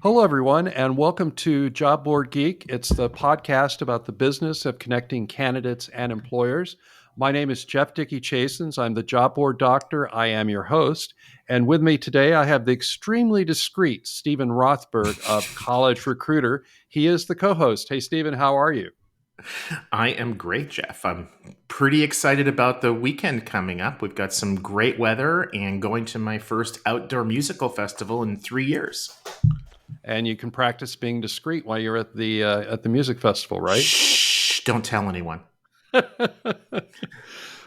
Hello, everyone, and welcome to JobBoardGeek. It's the podcast about the business of connecting candidates and employers. My name is Jeff Dickey-Chasins. I'm the Job Board Doctor. I am your host. And with me today, I have the extremely discreet Steven Rothberg of College Recruiter. He is the co-host. Hey, Steven, how are you? I am great, Jeff. I'm pretty excited about the weekend coming up. We've got some great weather and going to my first outdoor musical festival in 3 years. And you can practice being discreet while you're at the music festival, right? Shh, don't tell anyone.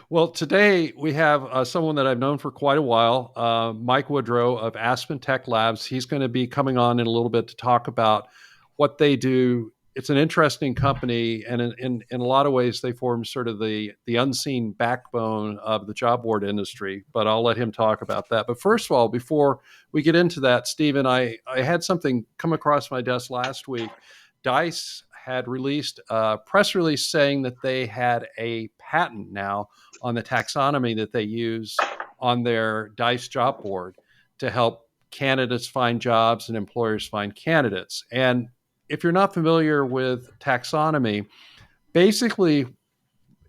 Well, today we have someone that I've known for quite a while, Mike Woodrow of Aspen Tech Labs. He's going to be coming on in a little bit to talk about what they do. It's an interesting company, and in a lot of ways, they form sort of the unseen backbone of the job board industry. But I'll let him talk about that. But first of all, before we get into that, Stephen, I had something come across my desk last week. Dice had released a press release saying that they had a patent now on the taxonomy that they use on their Dice job board to help candidates find jobs and employers find candidates. And if you're not familiar with taxonomy, basically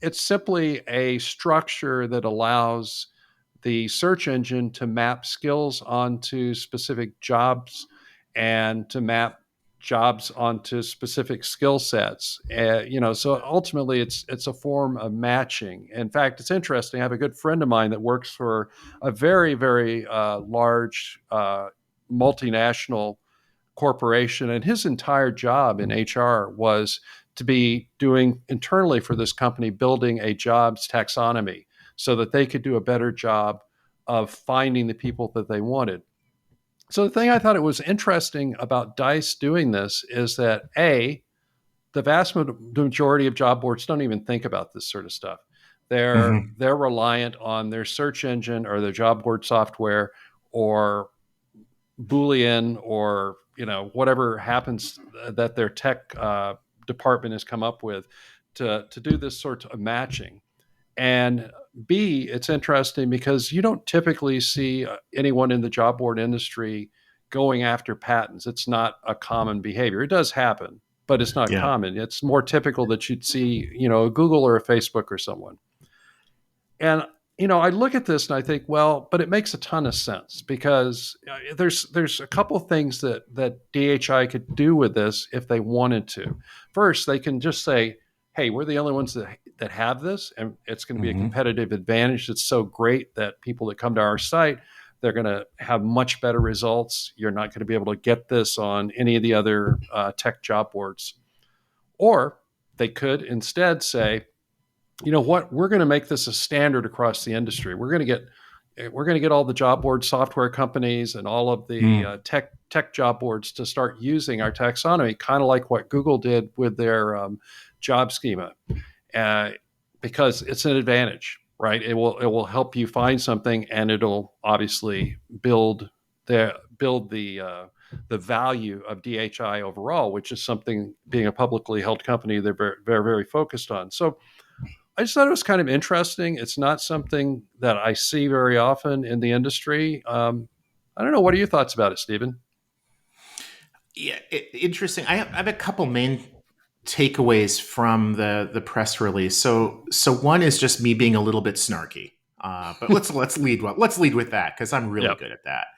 it's simply a structure that allows the search engine to map skills onto specific jobs and to map jobs onto specific skill sets. So ultimately, it's a form of matching. In fact, it's interesting. I have a good friend of mine that works for a very very large multinational corporation, and his entire job in HR was to be doing internally for this company, building a jobs taxonomy so that they could do a better job of finding the people that they wanted. So the thing I thought it was interesting about Dice doing this is that the vast majority of job boards don't even think about this sort of stuff. Mm-hmm. They're reliant on their search engine or their job board software or Boolean or whatever happens that their tech department has come up with to do this sort of matching. And B, it's interesting because you don't typically see anyone in the job board industry going after patents. It's not a common behavior. It does happen, but it's not Yeah. common. It's more typical that you'd see, a Google or a Facebook or someone. And I look at this and I think, well, but it makes a ton of sense because there's a couple of things that DHI could do with this if they wanted to. First, they can just say, "Hey, we're the only ones that have this, and it's going to be a Mm-hmm. competitive advantage. It's so great that people that come to our site, they're going to have much better results. You're not going to be able to get this on any of the other tech job boards." Or they could instead say, you know what, we're going to make this a standard across the industry. We're going to get all the job board software companies and all of the Mm. tech job boards to start using our taxonomy, kind of like what Google did with their job schema, uh, because it's an advantage, right? It will help you find something, and it'll obviously build the value of DHI overall, which is something, being a publicly held company, they're very very, very focused on. So I just thought it was kind of interesting. It's not something that I see very often in the industry. I don't know. What are your thoughts about it, Stephen? Yeah, interesting. I have a couple main takeaways from the press release. So one is just me being a little bit snarky. But let's lead with that because I'm really Yeah. good at that.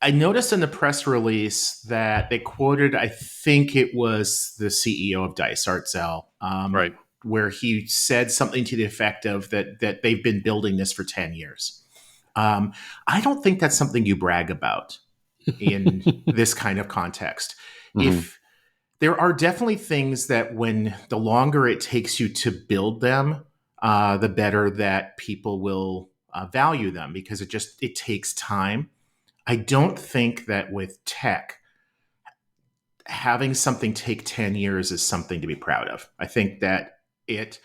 I noticed in the press release that they quoted, I think it was the CEO of Dice, Art Zell, Right. where he said something to the effect of that they've been building this for 10 years. Um, I don't think that's something you brag about in this kind of context. Hmm. If there are definitely things that when the longer it takes you to build them, the better that people will value them because it takes time. I don't think that with tech, having something take 10 years is something to be proud of. I think that it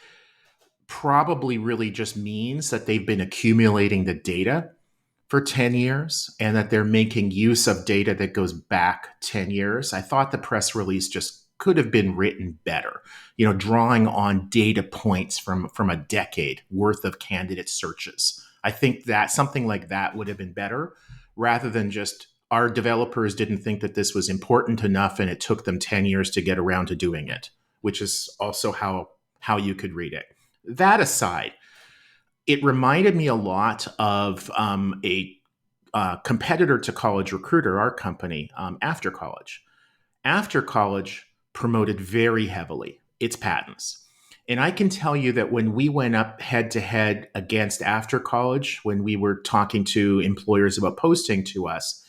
probably really just means that they've been accumulating the data for 10 years and that they're making use of data that goes back 10 years. I thought the press release just could have been written better, drawing on data points from a decade worth of candidate searches. I think that something like that would have been better rather than just our developers didn't think that this was important enough, and it took them 10 years to get around to doing it, which is also how you could read it. That aside, it reminded me a lot of a competitor to College Recruiter, our company, After College. After College promoted very heavily its patents. And I can tell you that when we went up head to head against After College, when we were talking to employers about posting to us,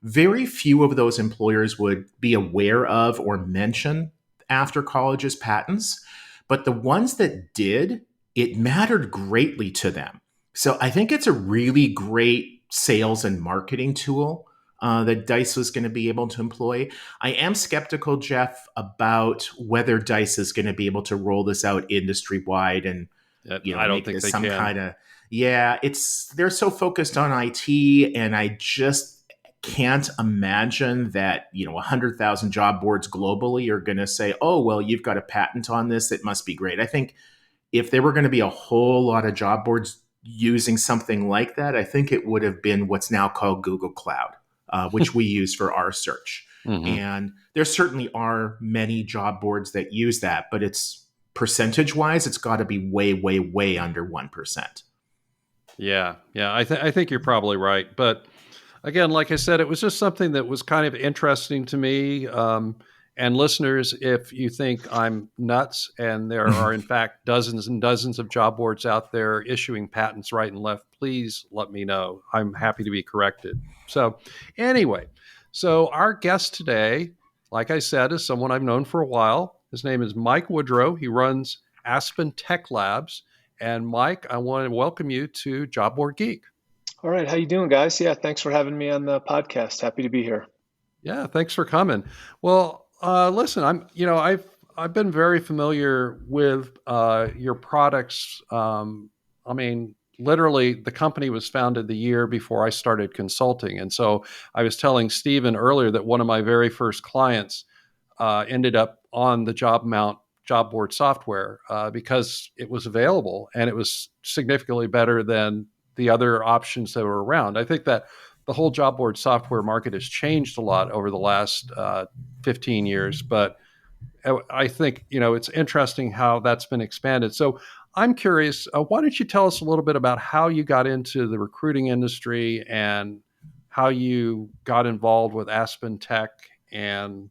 very few of those employers would be aware of or mention After College's patents. But the ones that did, it mattered greatly to them. So I think it's a really great sales and marketing tool that Dice was going to be able to employ. I am skeptical, Jeff, about whether Dice is going to be able to roll this out industry wide and I don't make think this they some can. kind of they're so focused on IT, and I just can't imagine that 100,000 job boards globally are going to say, oh, well, you've got a patent on this, it must be great. I think if there were going to be a whole lot of job boards using something like that, I think it would have been what's now called Google Cloud, which we use for our search. Mm-hmm. And there certainly are many job boards that use that, but it's percentage wise, it's got to be way, way, way under 1%. Yeah. I think you're probably right. But again, like I said, it was just something that was kind of interesting to me. And listeners, if you think I'm nuts and there are, in fact, dozens and dozens of job boards out there issuing patents right and left, please let me know. I'm happy to be corrected. So anyway, our guest today, like I said, is someone I've known for a while. His name is Mike Woodrow. He runs Aspen Tech Labs. And Mike, I want to welcome you to JobBoardGeek. All right. How you doing, guys? Yeah, thanks for having me on the podcast. Happy to be here. Yeah, thanks for coming. Well, listen, I've been very familiar with your products. I mean, literally, the company was founded the year before I started consulting, and so I was telling Steven earlier that one of my very first clients ended up on the job board software because it was available and it was significantly better than the other options that were around. I think that the whole job board software market has changed a lot over the last 15 years, but I think, it's interesting how that's been expanded. So I'm curious, why don't you tell us a little bit about how you got into the recruiting industry and how you got involved with Aspen Tech and,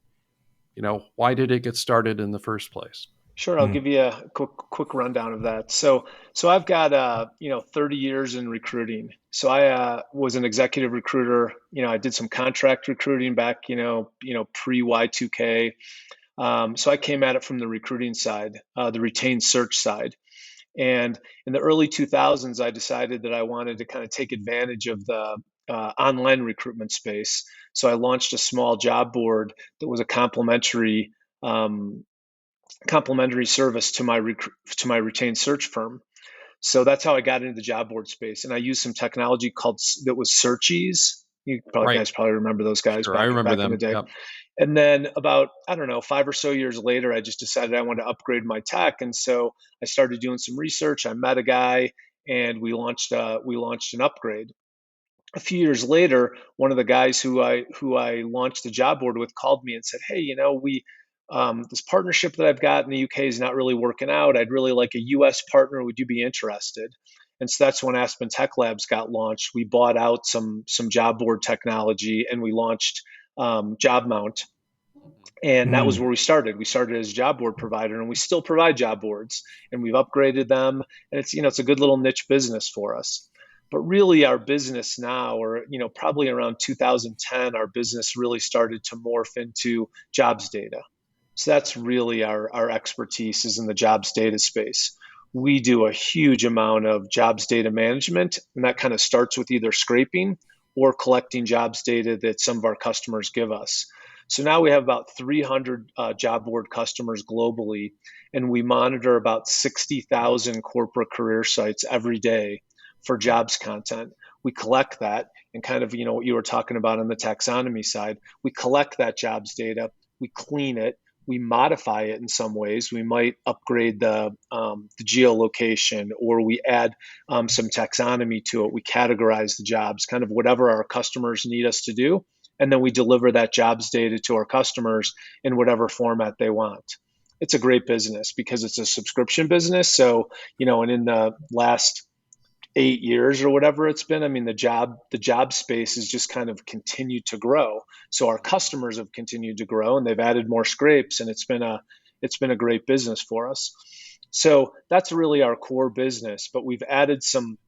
why did it get started in the first place? Sure, I'll give you a quick rundown of that. So I've got 30 years in recruiting. So I was an executive recruiter. I did some contract recruiting back, pre Y2K. So I came at it from the recruiting side, the retained search side. And in the early 2000s, I decided that I wanted to kind of take advantage of the online recruitment space. So I launched a small job board that was a complementary service to my retained search firm. So that's how I got into the job board space, and I used some technology that was Searchies. Guys probably remember those guys. Sure, back, I remember back them. in the day. Yep. And then about 5 or so years later, I just decided I wanted to upgrade my tech, and so I started doing some research. I met a guy, and we launched an upgrade. A few years later, one of the guys who I launched the job board with called me and said, "Hey, we this partnership that I've got in the UK is not really working out. I'd really like a US partner. Would you be interested?" And so that's when Aspen Tech Labs got launched. We bought out some job board technology and we launched JobMount. And that was where we started. We started as a job board provider, and we still provide job boards, and we've upgraded them. And it's a good little niche business for us. But really, our business now, or probably around 2010, our business really started to morph into jobs data. So that's really our expertise is in the jobs data space. We do a huge amount of jobs data management, and that kind of starts with either scraping or collecting jobs data that some of our customers give us. So now we have about 300 job board customers globally, and we monitor about 60,000 corporate career sites every day for jobs content. We collect that, and kind of what you were talking about on the taxonomy side. We collect that jobs data, we clean it, we modify it in some ways. We might upgrade the geolocation, or we add some taxonomy to it. We categorize the jobs, kind of whatever our customers need us to do, and then we deliver that jobs data to our customers in whatever format they want. It's a great business because it's a subscription business. So, and in the last 8 years or whatever it's been, I mean, the job space has just kind of continued to grow. So our customers have continued to grow, and they've added more scrapes, and it's been a great business for us. So that's really our core business, but we've added some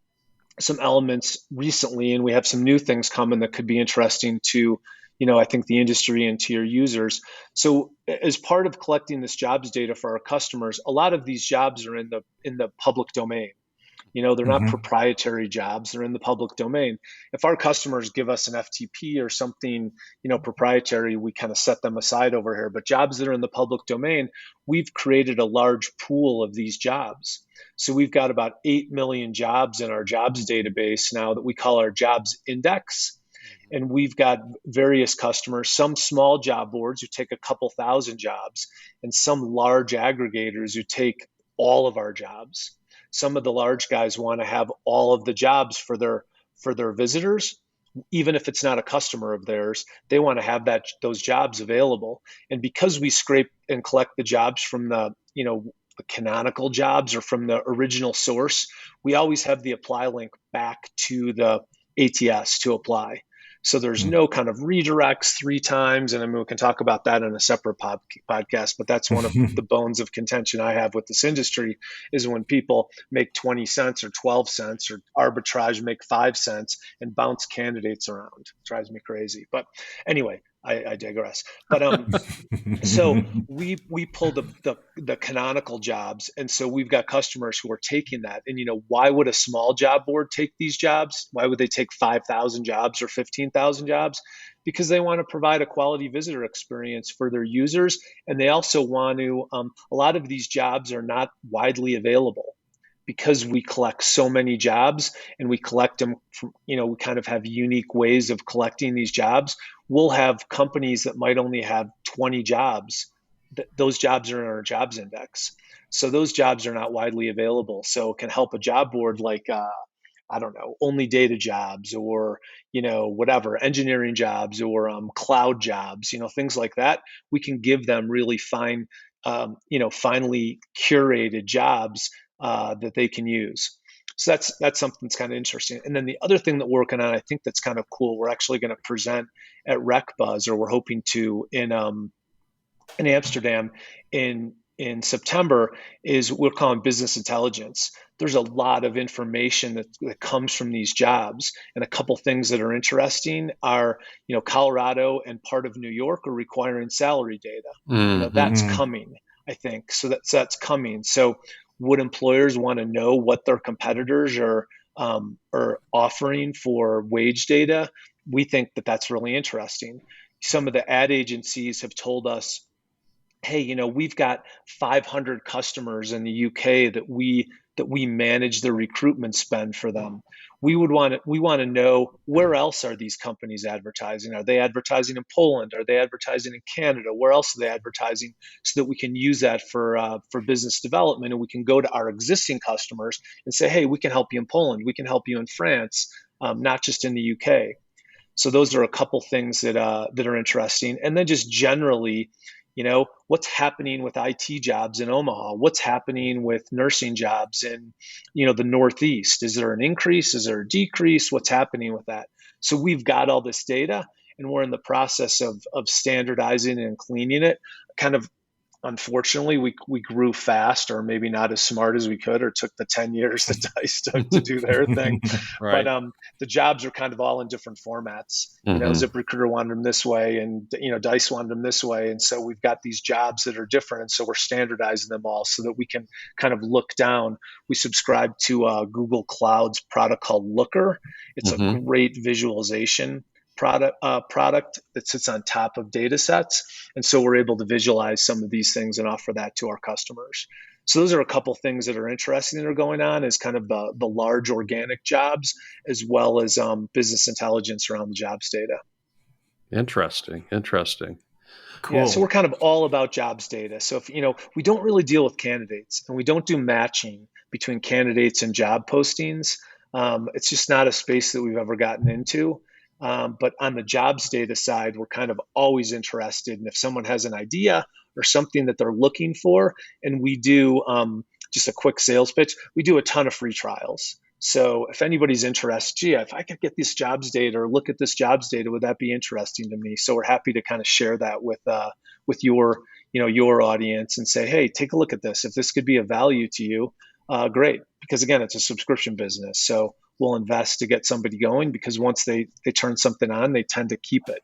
elements recently, and we have some new things coming that could be interesting to, I think, the industry and to your users. So as part of collecting this jobs data for our customers, a lot of these jobs are in the public domain. They're not proprietary jobs, they're in the public domain. If our customers give us an FTP or something, proprietary, we kind of set them aside over here. But jobs that are in the public domain, we've created a large pool of these jobs. So we've got about 8 million jobs in our jobs database now that we call our jobs index. And we've got various customers, some small job boards who take a couple thousand jobs, and some large aggregators who take all of our jobs. Some of the large guys want to have all of the jobs for their visitors, even if it's not a customer of theirs. They want to have those jobs available. And because we scrape and collect the jobs from the canonical jobs or from the original source, we always have the apply link back to the ATS to apply. So there's no kind of redirects 3 times. And I mean, we can talk about that in a separate podcast, but that's one of the bones of contention I have with this industry is when people make 20 cents or 12 cents or arbitrage make 5 cents and bounce candidates around. It drives me crazy. But anyway, I digress. But so we pull the canonical jobs, and so we've got customers who are taking that. And why would a small job board take these jobs? Why would they take 5,000 jobs or 15,000 jobs? Because they want to provide a quality visitor experience for their users, and they also want to. A lot of these jobs are not widely available. Because we collect so many jobs and we collect them from, we kind of have unique ways of collecting these jobs. We'll have companies that might only have 20 jobs. Those jobs are in our jobs index. So those jobs are not widely available. So it can help a job board like, only data jobs or, whatever, engineering jobs or cloud jobs, things like that. We can give them really fine, finely curated jobs that they can use. So that's something that's kind of interesting. And then the other thing that we're working on, I think that's kind of cool, we're actually going to present at RecBuzz, or we're hoping to in Amsterdam in September, is we're calling business intelligence. There's a lot of information that comes from these jobs, and a couple things that are interesting are, Colorado and part of New York are requiring salary data. That's coming, I think. So that's coming. So would employers want to know what their competitors are offering for wage data? We think that that's really interesting. Some of the ad agencies have told us, hey, we've got 500 customers in the UK that we manage the recruitment spend for them. We want to know, where else are these companies advertising? Are they advertising in Poland? Are they advertising in Canada? Where else are they advertising? So that we can use that for business development, and we can go to our existing customers and say, hey, we can help you in Poland. We can help you in France, not just in the UK. So those are a couple things that are interesting. And then just generally, what's happening with IT jobs in Omaha? What's happening with nursing jobs in, the Northeast? Is there an increase? Is there a decrease? What's happening with that? So we've got all this data, and we're in the process of standardizing and cleaning it. Kind of, unfortunately, we grew fast, or maybe not as smart as we could, or took the 10 years that Dice took to do their thing. Right. But the jobs are kind of all in different formats. ZipRecruiter wanted them this way, and Dice wanted them this way. And so we've got these jobs that are different. And so we're standardizing them all so that we can kind of look down. We subscribe to Google Cloud's product called Looker. It's a great visualization product that sits on top of data sets. And so we're able to visualize some of these things and offer that to our customers. So those are a couple things that are interesting that are going on, is kind of the large organic jobs, as well as business intelligence around the jobs data. Interesting. Cool. Yeah, so we're kind of all about jobs data. So if, we don't really deal with candidates, and we don't do matching between candidates and job postings. It's just not a space that we've ever gotten into. But on the jobs data side, we're kind of always interested. And if someone has an idea or something that they're looking for, and we do just a quick sales pitch, we do a ton of free trials. So if anybody's interested, gee, if I could get this jobs data or look at this jobs data, would that be interesting to me? So we're happy to kind of share that with your your audience and say, hey, take a look at this. If this could be of value to you, great. Because again, it's a subscription business. So we'll invest to get somebody going, because once they turn something on, they tend to keep it.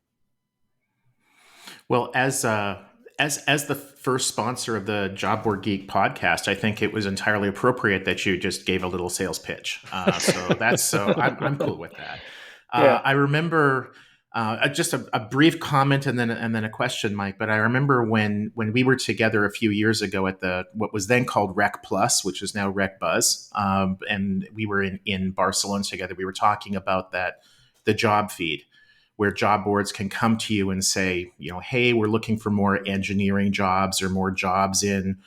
Well, as the first sponsor of the Job Board Geek podcast, I think it was entirely appropriate that you just gave a little sales pitch. I'm cool with that. Yeah. I remember just a brief comment and then a question, Mike. But I remember when we were together a few years ago at what was then called Rec Plus, which is now Rec Buzz, and we were in Barcelona together. We were talking about the job feed, where job boards can come to you and say, hey, we're looking for more engineering jobs or more jobs in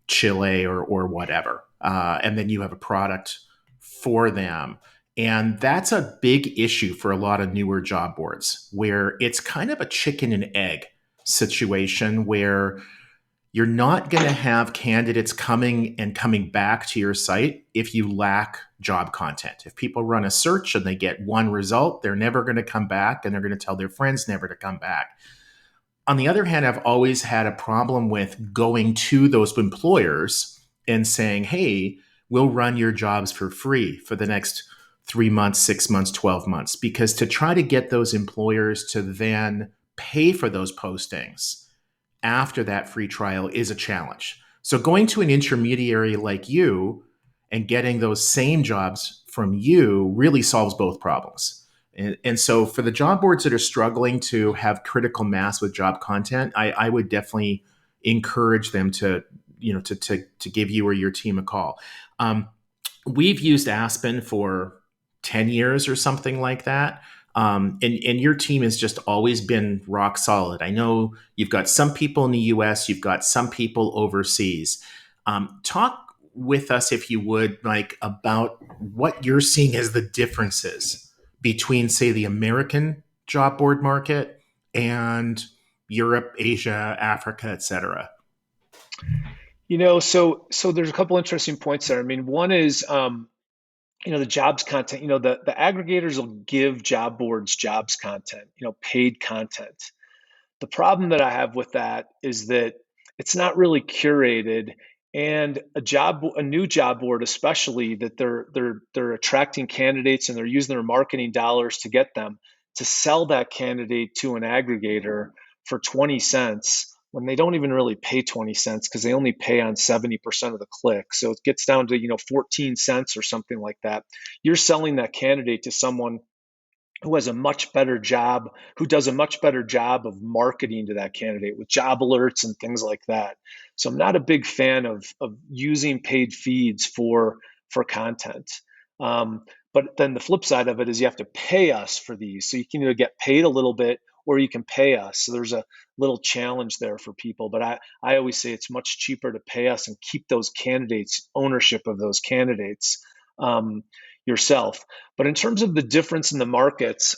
Chile or whatever. And then you have a product for them. And that's a big issue for a lot of newer job boards, where it's kind of a chicken and egg situation where you're not going to have candidates coming back to your site if you lack job content. If people run a search and they get one result, they're never going to come back, and they're going to tell their friends never to come back. On the other hand, I've always had a problem with going to those employers and saying, hey, we'll run your jobs for free for the next 3 months, 6 months, 12 months, because to try to get those employers to then pay for those postings after that free trial is a challenge. So going to an intermediary like you and getting those same jobs from you really solves both problems. And so for the job boards that are struggling to have critical mass with job content, I would definitely encourage them to give you or your team a call. We've used Aspen for 10 years or something like that. And your team has just always been rock solid. I know you've got some people in the US, you've got some people overseas. Talk with us, if you would, Mike, about what you're seeing as the differences between, say, the American job board market and Europe, Asia, Africa, et cetera. So there's a couple interesting points there. I mean, one is, the jobs content, the aggregators will give job boards jobs content, paid content. The problem that I have with that is that it's not really curated, and a new job board, especially, that they're attracting candidates and they're using their marketing dollars to get them to sell that candidate to an aggregator for 20 cents when they don't even really pay 20 cents because they only pay on 70% of the click. So it gets down to 14 cents or something like that. You're selling that candidate to someone who has a much better job, who does a much better job of marketing to that candidate with job alerts and things like that. So I'm not a big fan of using paid feeds for content. But then the flip side of it is you have to pay us for these. So you can either get paid a little bit or you can pay us. So there's a little challenge there for people. But I always say it's much cheaper to pay us and keep those candidates, ownership of those candidates, yourself. But in terms of the difference in the markets,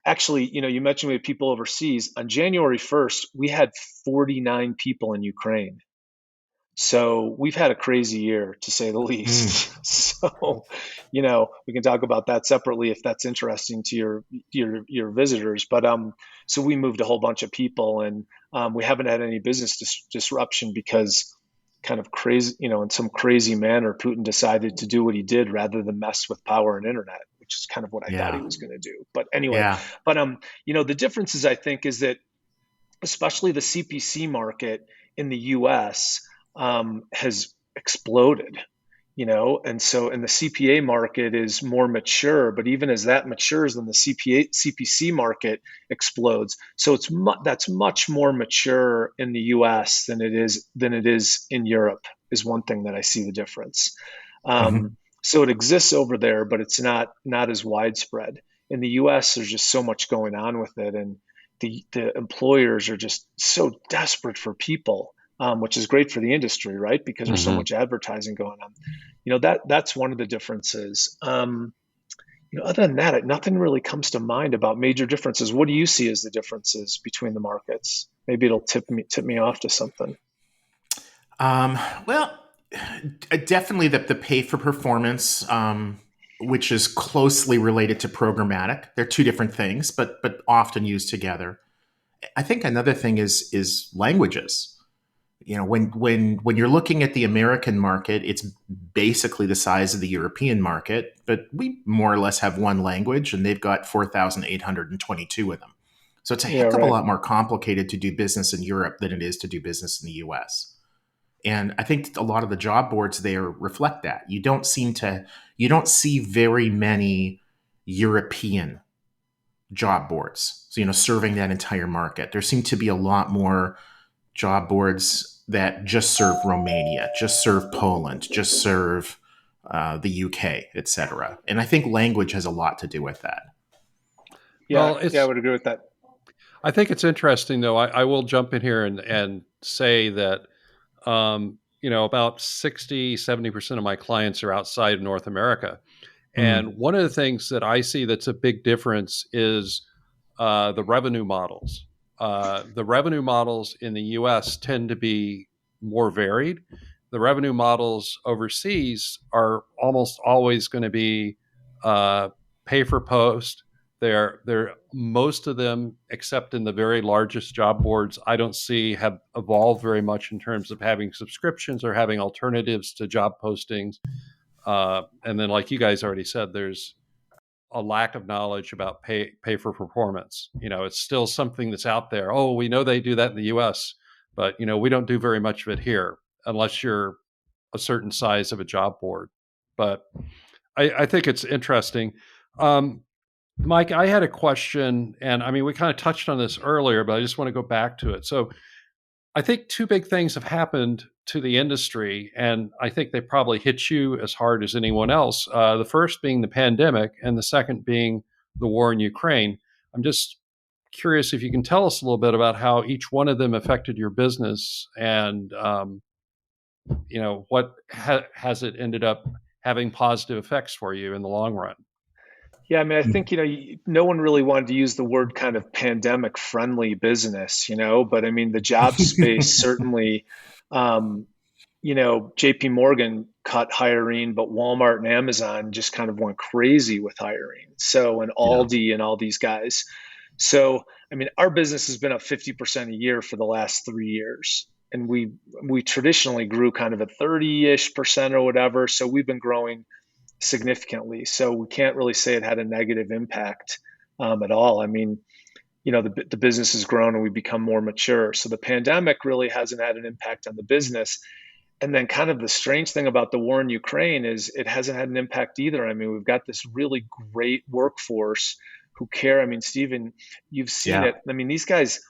actually, you mentioned we had people overseas. On January 1st, we had 49 people in Ukraine. So we've had a crazy year, to say the least. So, we can talk about that separately if that's interesting to your visitors. But so we moved a whole bunch of people, and we haven't had any business disruption because kind of crazy, in some crazy manner, Putin decided to do what he did rather than mess with power and internet, which is kind of what I thought he was going to do. But anyway, the differences, I think, is that especially the CPC market in the US has exploded, and so, and the CPA market is more mature, but even as that matures, then the CPC market explodes. So that's much more mature in the US than it is in Europe, is one thing that I see the difference. So it exists over there, but it's not as widespread. In the US, there's just so much going on with it, and the employers are just so desperate for people. Which is great for the industry, right? Because there's so much advertising going on. That's one of the differences. Other than that, nothing really comes to mind about major differences. What do you see as the differences between the markets? Maybe it'll tip me off to something. Well, definitely the pay for performance, which is closely related to programmatic. They're two different things, but often used together. I think another thing is languages. When you're looking at the American market, it's basically the size of the European market, but we more or less have one language, and they've got 4,822 of them. So it's a heck of a lot more complicated to do business in Europe than it is to do business in the US. And I think a lot of the job boards there reflect that. You don't see very many European job boards, so, serving that entire market. There seem to be a lot more job boards that just serve Romania, just serve Poland, just serve the UK, etc. And I think language has a lot to do with that. Yeah, I would agree with that. I think it's interesting, though. I will jump in here and say that about 60, 70% of my clients are outside of North America. And one of the things that I see that's a big difference is the revenue models. The revenue models in the US tend to be more varied. The revenue models overseas are almost always going to be pay for post. They're most of them, except in the very largest job boards, I don't see have evolved very much in terms of having subscriptions or having alternatives to job postings. And then, like you guys already said, there's a lack of knowledge about pay for performance. It's still something that's out there. Oh, we know they do that in the US, but we don't do very much of it here unless you're a certain size of a job board. But I think it's interesting. Mike, I had a question, and I mean, we kind of touched on this earlier, but I just want to go back to it. So I think two big things have happened to the industry, and I think they probably hit you as hard as anyone else. The first being the pandemic, and the second being the war in Ukraine. I'm just curious if you can tell us a little bit about how each one of them affected your business, and what has it ended up having positive effects for you in the long run. Yeah, I mean, I think, no one really wanted to use the word kind of pandemic friendly business, but I mean, the job space certainly, JP Morgan cut hiring, but Walmart and Amazon just kind of went crazy with hiring. So, and Aldi and all these guys. So, I mean, our business has been up 50% a year for the last 3 years. And we traditionally grew kind of at 30-ish% or whatever. So we've been growing significantly. So we can't really say it had a negative impact at all. I mean, the business has grown and we've become more mature. So the pandemic really hasn't had an impact on the business. And then kind of the strange thing about the war in Ukraine is it hasn't had an impact either. I mean, we've got this really great workforce who care. I mean, Steven, you've seen it. I mean, these guys,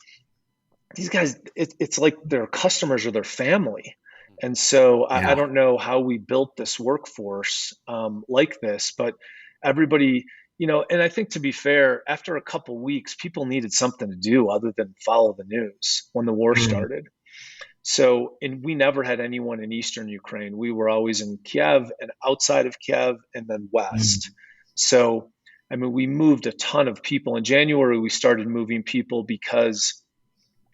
it's like their customers are their family. And so I don't know how we built this workforce like this, but everybody, and I think, to be fair, after a couple of weeks, people needed something to do other than follow the news when the war started. So, and we never had anyone in Eastern Ukraine. We were always in Kiev and outside of Kiev and then west. So, I mean, we moved a ton of people. In January, we started moving people because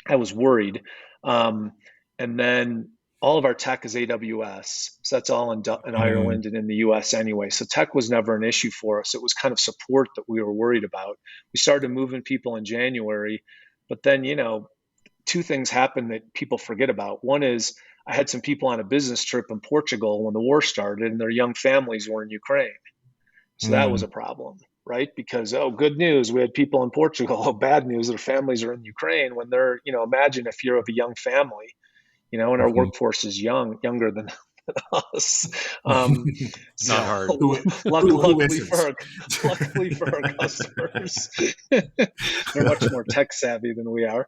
I was worried. And then all of our tech is AWS. So that's all in Ireland and in the US anyway. So tech was never an issue for us. It was kind of support that we were worried about. We started moving people in January, but then, two things happened that people forget about. One is I had some people on a business trip in Portugal when the war started, and their young families were in Ukraine. So that was a problem, right? Because, good news, we had people in Portugal. Oh, bad news, their families are in Ukraine. When they're, imagine if you're of a young family, and our workforce is younger than us. Not hard. Luckily for our customers, they're much more tech savvy than we are.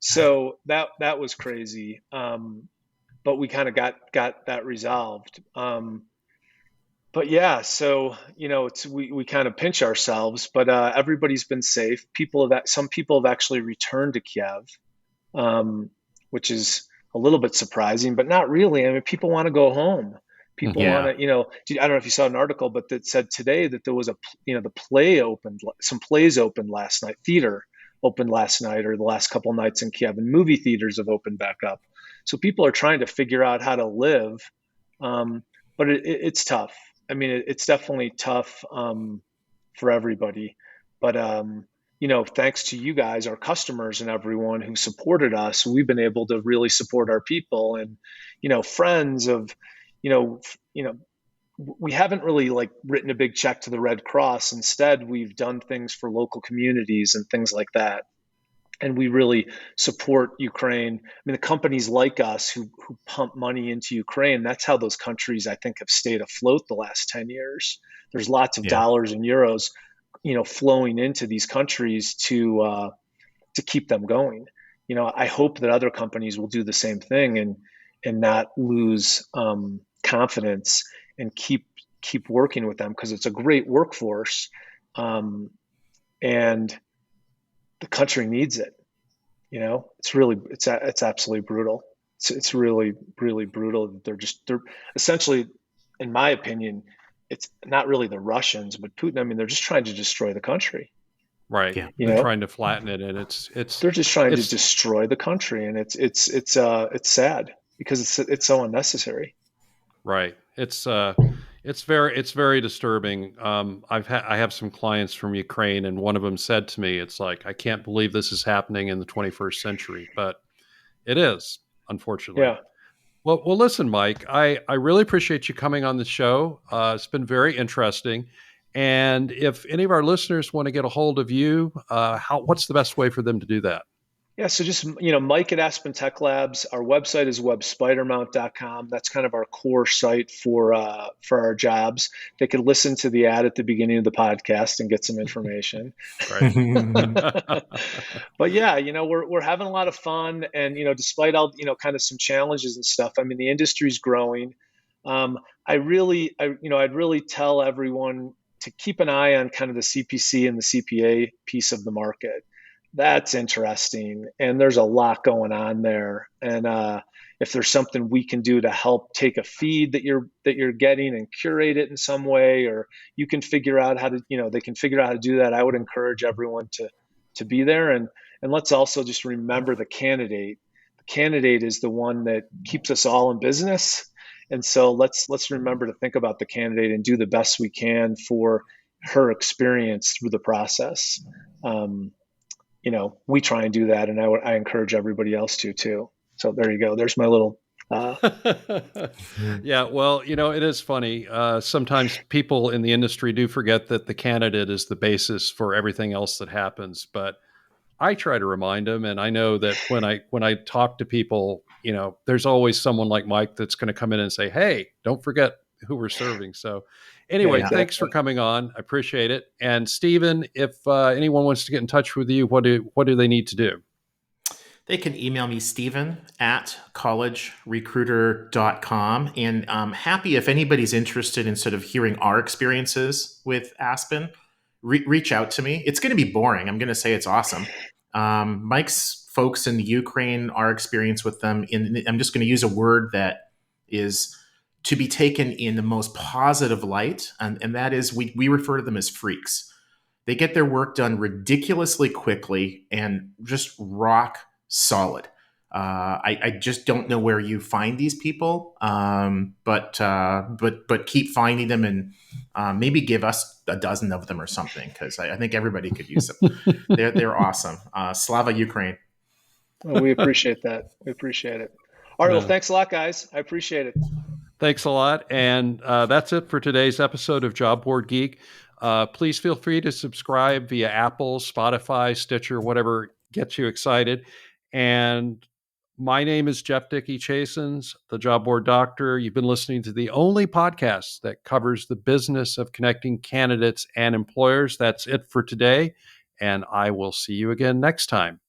So that was crazy. But we kind of got that resolved. But yeah, so we kind of pinch ourselves, but everybody's been safe. Some people have actually returned to Kiev, which is a little bit surprising, but not really. I mean, people want to go home. People want Yeah. to, I don't know if you saw an article, but that said today that there was the play opened, some plays opened last night, theater opened last night or the last couple nights in Kiev, and movie theaters have opened back up. So people are trying to figure out how to live, but it's tough. I mean, it's definitely tough for everybody. But thanks to you guys, our customers, and everyone who supported us, we've been able to really support our people and friends of you know, we haven't really like written a big check to the Red Cross. Instead, we've done things for local communities and things like that. And we really support Ukraine. I mean, the companies like us who pump money into Ukraine, that's how those countries, I think, have stayed afloat the last 10 years. There's lots of dollars and euros, flowing into these countries to keep them going. I hope that other companies will do the same thing and not lose confidence and keep working with them, because it's a great workforce, and the country needs it. It's absolutely brutal. It's really, really brutal. They're essentially, in my opinion, it's not really the Russians, but Putin. I mean, they're just trying to destroy the country. Right. Yeah. They're trying to flatten it, and they're just trying to destroy the country, and it's sad because it's so unnecessary. Right. It's very disturbing. I have some clients from Ukraine, and one of them said to me, "It's like, I can't believe this is happening in the 21st century," but it is, unfortunately. Yeah. Well, listen, Mike, I really appreciate you coming on the show. It's been very interesting. And if any of our listeners want to get a hold of you, what's the best way for them to do that? Yeah, so just, Mike at Aspen Tech Labs. Our website is webspidermount.com. That's kind of our core site for our jobs. They could listen to the ad at the beginning of the podcast and get some information. But yeah, we're having a lot of fun, and despite all kind of some challenges and stuff. I mean, the industry's growing. I'd really tell everyone to keep an eye on kind of the CPC and the CPA piece of the market. That's interesting, and there's a lot going on there. And if there's something we can do to help take a feed that you're getting and curate it in some way, or you can figure out how to, they can figure out how to do that, I would encourage everyone to be there. And let's also just remember the candidate. The candidate is the one that keeps us all in business. And so let's remember to think about the candidate and do the best we can for her experience through the process. We try and do that, and I encourage everybody else to too. So there you go. There's my little. Yeah, well, it is funny. Sometimes people in the industry do forget that the candidate is the basis for everything else that happens. But I try to remind them, and I know that when I talk to people, there's always someone like Mike that's going to come in and say, "Hey, don't forget who we're serving." So anyway, Thanks for coming on. I appreciate it. And Steven, if anyone wants to get in touch with you, what do they need to do? They can email me, Steven at collegerecruiter.com. And I'm happy if anybody's interested in sort of hearing our experiences with Aspen, reach out to me. It's going to be boring. I'm going to say it's awesome. Mike's folks in the Ukraine, our experience with them, I'm just going to use a word that is to be taken in the most positive light. And that is, we refer to them as freaks. They get their work done ridiculously quickly and just rock solid. I just don't know where you find these people, but keep finding them, and maybe give us a dozen of them or something, because I think everybody could use them. They're awesome. Slava Ukraine. Well, we appreciate that. We appreciate it. All right. Well, thanks a lot, guys. I appreciate it. Thanks a lot. And that's it for today's episode of Job Board Geek. Please feel free to subscribe via Apple, Spotify, Stitcher, whatever gets you excited. And my name is Jeff Dickey-Chasins, the Job Board Doctor. You've been listening to the only podcast that covers the business of connecting candidates and employers. That's it for today, and I will see you again next time.